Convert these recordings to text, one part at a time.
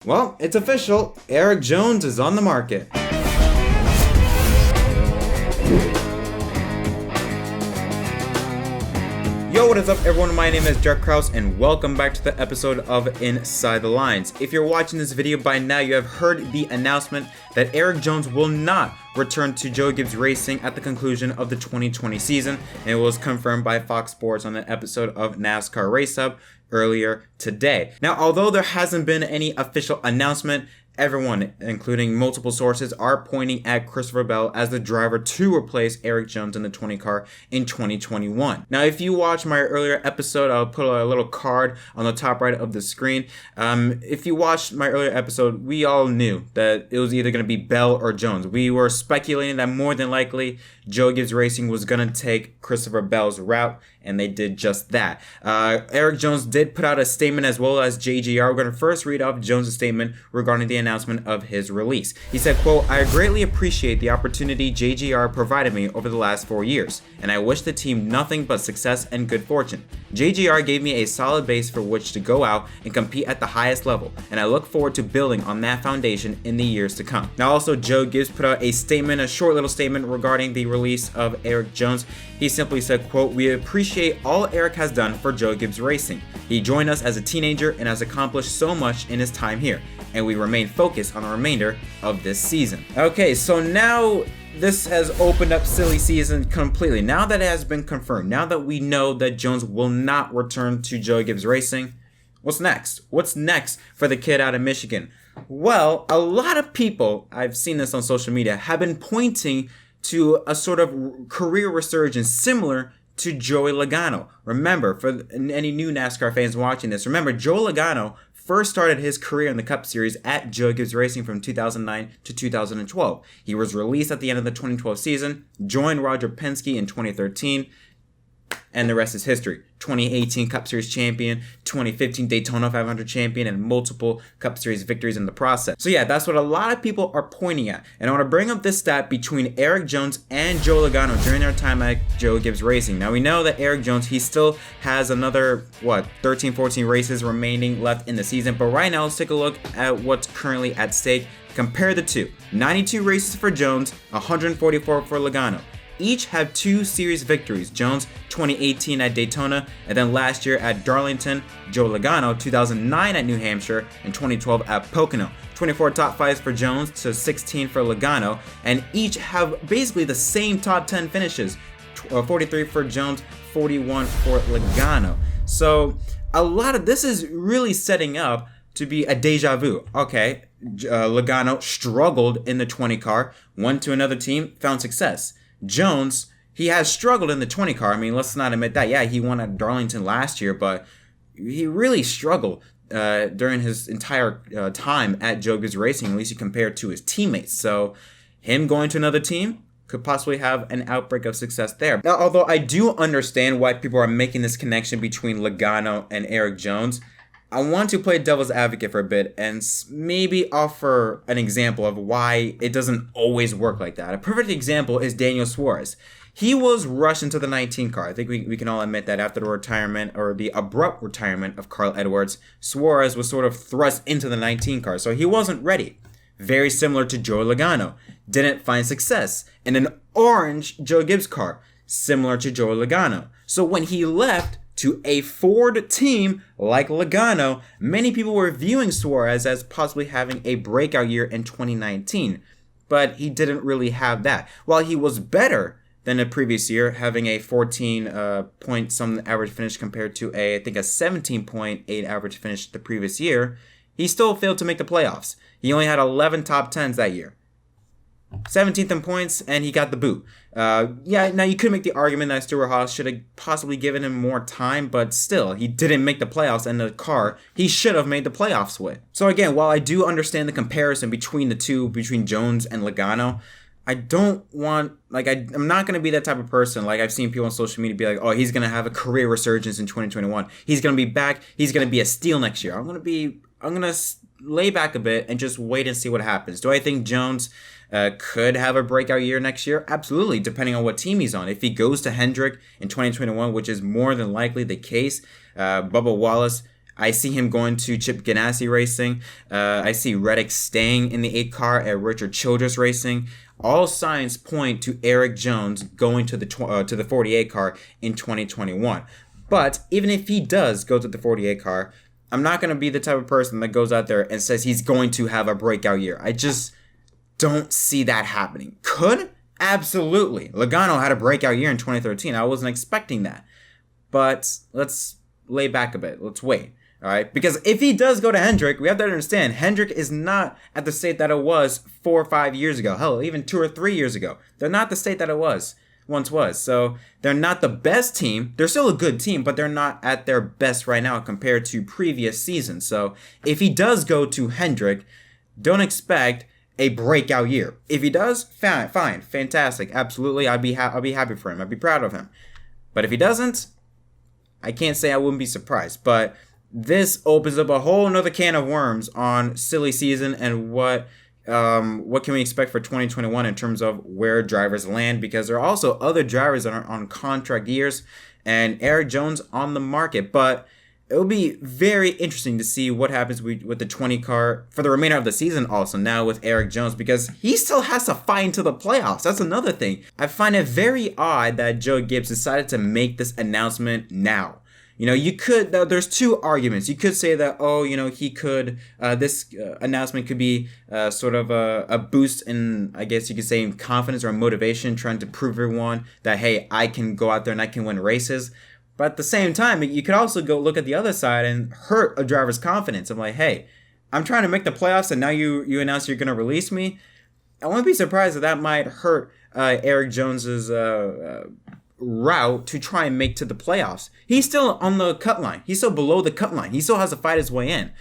Well, it's official. Erik Jones is on the market. Yo, what is up everyone? My name is Jack Kraus and welcome back to the episode of Inside the Lines. If you're watching this video by now, you have heard the announcement that Erik Jones will not return to Joe Gibbs Racing at the conclusion of the 2020 season, and it was confirmed by Fox Sports on an episode of NASCAR Race Hub earlier today. Now, although there hasn't been any official announcement, everyone, including multiple sources, are pointing at Christopher Bell as the driver to replace Erik Jones in the 20 car in 2021. Now, if you watch my earlier episode, I'll put a little card on the top right of the screen. If you watched my earlier episode, we all knew that it was either going to be Bell or Jones. We were speculating that more than likely Joe Gibbs Racing was going to take Christopher Bell's route, and they did just that. Erik Jones did put out a statement as well as JGR. We're going to first read off Jones' statement regarding the announcement of his release. He said, quote, "I greatly appreciate the opportunity JGR provided me over the last 4 years, and I wish the team nothing but success and good fortune. JGR gave me a solid base for which to go out and compete at the highest level, and I look forward to building on that foundation in the years to come." Now also, Joe Gibbs put out a statement, a short little statement regarding the release of Erik Jones. He simply said, quote, "We appreciate all Erik has done for Joe Gibbs Racing. He joined us as a teenager and has accomplished so much in his time here, and we remain focused on the remainder of this season." Okay, so now this has opened up silly season completely. Now that it has been confirmed, now that we know that Jones will not return to Joe Gibbs Racing, what's next? What's next for the kid out of Michigan? Well, a lot of people, I've seen this on social media, have been pointing to a sort of career resurgence similar to Joey Logano. Remember, for any new NASCAR fans watching this, remember Joe Logano first started his career in the Cup Series at Joe Gibbs Racing from 2009 to 2012. He was released at the end of the 2012 season, joined Roger Penske in 2013, and the rest is history. 2018 Cup Series champion, 2015 Daytona 500 champion, and multiple Cup Series victories in the process. So yeah, that's what a lot of people are pointing at. And I want to bring up this stat between Erik Jones and Joe Logano during their time at Joe Gibbs Racing. Now we know that Erik Jones, he still has another, 13, 14 races remaining left in the season. But right now, let's take a look at what's currently at stake. Compare the two. 92 races for Jones, 144 for Logano. Each have 2 series victories. Jones 2018 at Daytona, and then last year at Darlington. Joe Logano 2009 at New Hampshire, and 2012 at Pocono. 24 top 5s for Jones to 16 for Logano, and each have basically the same top 10 finishes. 43 for Jones, 41 for Logano. So a lot of this is really setting up to be a deja vu. Okay, Logano struggled in the 20 car, went to another team, found success. Jones, he has struggled in the 20 car. I mean, let's not admit that. Yeah, he won at Darlington last year, but he really struggled during his entire time at Joe Gibbs Racing, at least compared to his teammates. So him going to another team could possibly have an outbreak of success there. Now, although I do understand why people are making this connection between Logano and Erik Jones, I want to play devil's advocate for a bit and maybe offer an example of why it doesn't always work like that. A perfect example is Daniel Suarez. He was rushed into the 19 car. I think we can all admit that after the retirement, or the abrupt retirement of Carl Edwards, Suarez was sort of thrust into the 19 car, so he wasn't ready. Very similar to Joe Logano. Didn't find success in an orange Joe Gibbs car, similar to Joe Logano. So when he left to a Ford team like Logano, many people were viewing Suarez as possibly having a breakout year in 2019, but he didn't really have that. While he was better than the previous year, having a 14 point some average finish compared to I think a 17.8 average finish the previous year, he still failed to make the playoffs. He only had 11 top 10s that year. 17th in points, and he got the boot. Yeah, now you could make the argument that Stewart-Haas should have possibly given him more time, but still, he didn't make the playoffs, and the car he should have made the playoffs with. So again, while I do understand the comparison between the two, between Jones and Logano, I don't want, I'm not going to be that type of person. Like, I've seen people on social media be like, oh, he's going to have a career resurgence in 2021. He's going to be back. He's going to be a steal next year. I'm going to lay back a bit and just wait and see what happens. Do I think Jones could have a breakout year next year? Absolutely, depending on what team he's on. If he goes to Hendrick in 2021, which is more than likely the case, Bubba Wallace, I see him going to Chip Ganassi Racing. I see Reddick staying in the 8 car at Richard Childress Racing. All signs point to Erik Jones going to the 48 car in 2021. But even if he does go to the 48 car, I'm not going to be the type of person that goes out there and says he's going to have a breakout year. I just don't see that happening. Could? Absolutely. Logano had a breakout year in 2013. I wasn't expecting that. But let's lay back a bit. Let's wait. All right? Because if he does go to Hendrick, we have to understand Hendrick is not at the state that it was 4 or 5 years ago. Hell, even 2 or 3 years ago. They're not the state that it once was. So they're not the best team. They're still a good team, but they're not at their best right now compared to previous seasons. So if he does go to Hendrick, don't expect a breakout year. If he does, fine, fantastic, absolutely. I'll be happy for him. I'd be proud of him. But if he doesn't, I can't say I wouldn't be surprised. But this opens up a whole nother can of worms on silly season and what can we expect for 2021 in terms of where drivers land, because there are also other drivers that are on contract years and Erik Jones on the market. But it will be very interesting to see what happens with the 20 car for the remainder of the season also now with Erik Jones, because he still has to fight into the playoffs. That's another thing. I find it very odd that Joe Gibbs decided to make this announcement now. There's 2 arguments. You could say that, this announcement could be sort of a boost in, I guess you could say, in confidence or motivation, trying to prove everyone that, hey, I can go out there and I can win races. But at the same time, you could also go look at the other side and hurt a driver's confidence. I'm like, hey, I'm trying to make the playoffs and now you announce you're going to release me. I wouldn't be surprised if that might hurt Erik Jones's route to try and make to the playoffs. He's still on the cut line. He's still below the cut line. He still has to fight his way in.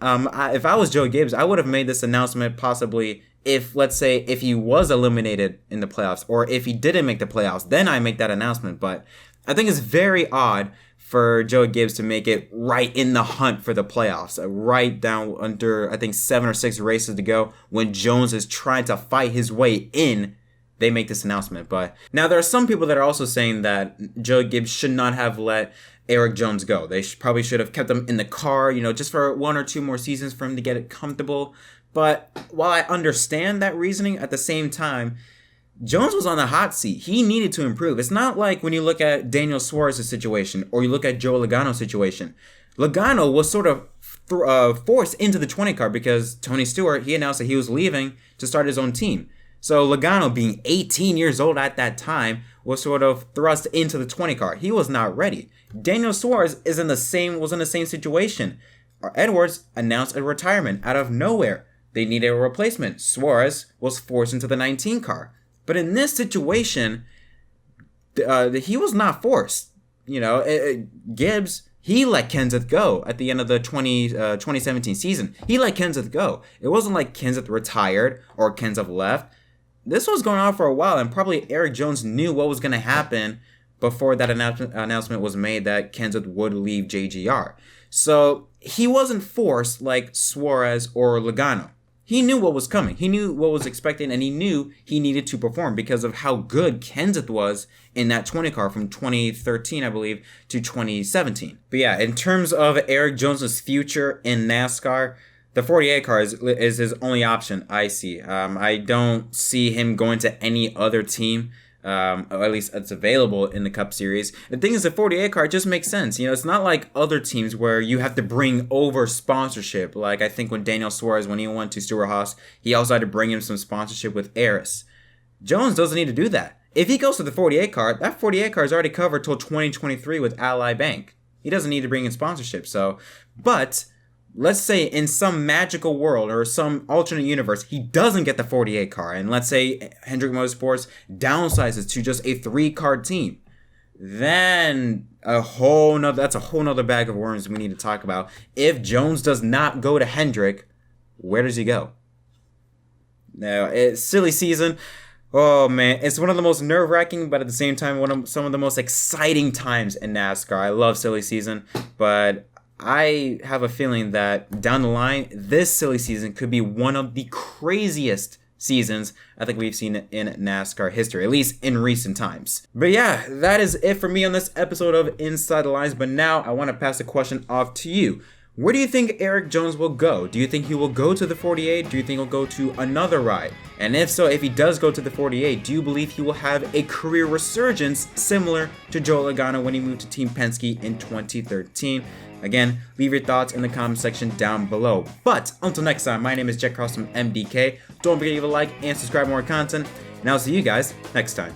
If I was Joe Gibbs, I would have made this announcement possibly if he was eliminated in the playoffs, or if he didn't make the playoffs, then I make that announcement. But I think it's very odd for Joe Gibbs to make it right in the hunt for the playoffs, right down under, I think, 7 or 6 races to go when Jones is trying to fight his way in. They make this announcement. But now there are some people that are also saying that Joe Gibbs should not have let Erik Jones go. They probably should have kept him in the car, just for 1 or 2 more seasons for him to get it comfortable. But while I understand that reasoning, at the same time, Jones was on the hot seat. He needed to improve. It's not like when you look at Daniel Suarez's situation or you look at Joe Logano's situation. Logano was sort of forced into the 20 car because Tony Stewart, he announced that he was leaving to start his own team. So Logano, being 18 years old at that time, was sort of thrust into the 20 car. He was not ready. Daniel Suarez was in the same situation. Edwards announced a retirement out of nowhere. They needed a replacement. Suarez was forced into the 19 car. But in this situation, he was not forced. Gibbs, he let Kenseth go at the end of the 2017 season. He let Kenseth go. It wasn't like Kenseth retired or Kenseth left. This was going on for a while, and probably Erik Jones knew what was going to happen before that announcement was made that Kenseth would leave JGR. So he wasn't forced like Suarez or Logano. He knew what was coming. He knew what was expected, and he knew he needed to perform because of how good Kenseth was in that 20 car from 2013, I believe, to 2017. But yeah, in terms of Erik Jones' future in NASCAR, the 48 car is his only option, I see. I don't see him going to any other team, or at least that's available in the Cup Series. The thing is, the 48 car just makes sense. It's not like other teams where you have to bring over sponsorship. Like, I think when Daniel Suarez, when he went to Stewart-Haas, he also had to bring him some sponsorship with Eris. Jones doesn't need to do that. If he goes to the 48 car, that 48 car is already covered till 2023 with Ally Bank. He doesn't need to bring in sponsorship. But let's say in some magical world or some alternate universe, he doesn't get the 48 car. And let's say Hendrick Motorsports downsizes to just a 3-car team. Then that's a whole nother bag of worms we need to talk about. If Jones does not go to Hendrick, where does he go? Now, it's silly season. Oh man, it's one of the most nerve-wracking, but at the same time, some of the most exciting times in NASCAR. I love silly season, but I have a feeling that down the line, this silly season could be one of the craziest seasons I think we've seen in NASCAR history, at least in recent times. But yeah, that is it for me on this episode of Inside the Lines. But now I want to pass the question off to you. Where do you think Erik Jones will go? Do you think he will go to the 48? Do you think he'll go to another ride? And if so, if he does go to the 48, do you believe he will have a career resurgence similar to Joe Logano when he moved to Team Penske in 2013? Again, leave your thoughts in the comment section down below. But until next time, my name is JettMDK. Don't forget to leave a like and subscribe for more content, and I'll see you guys next time.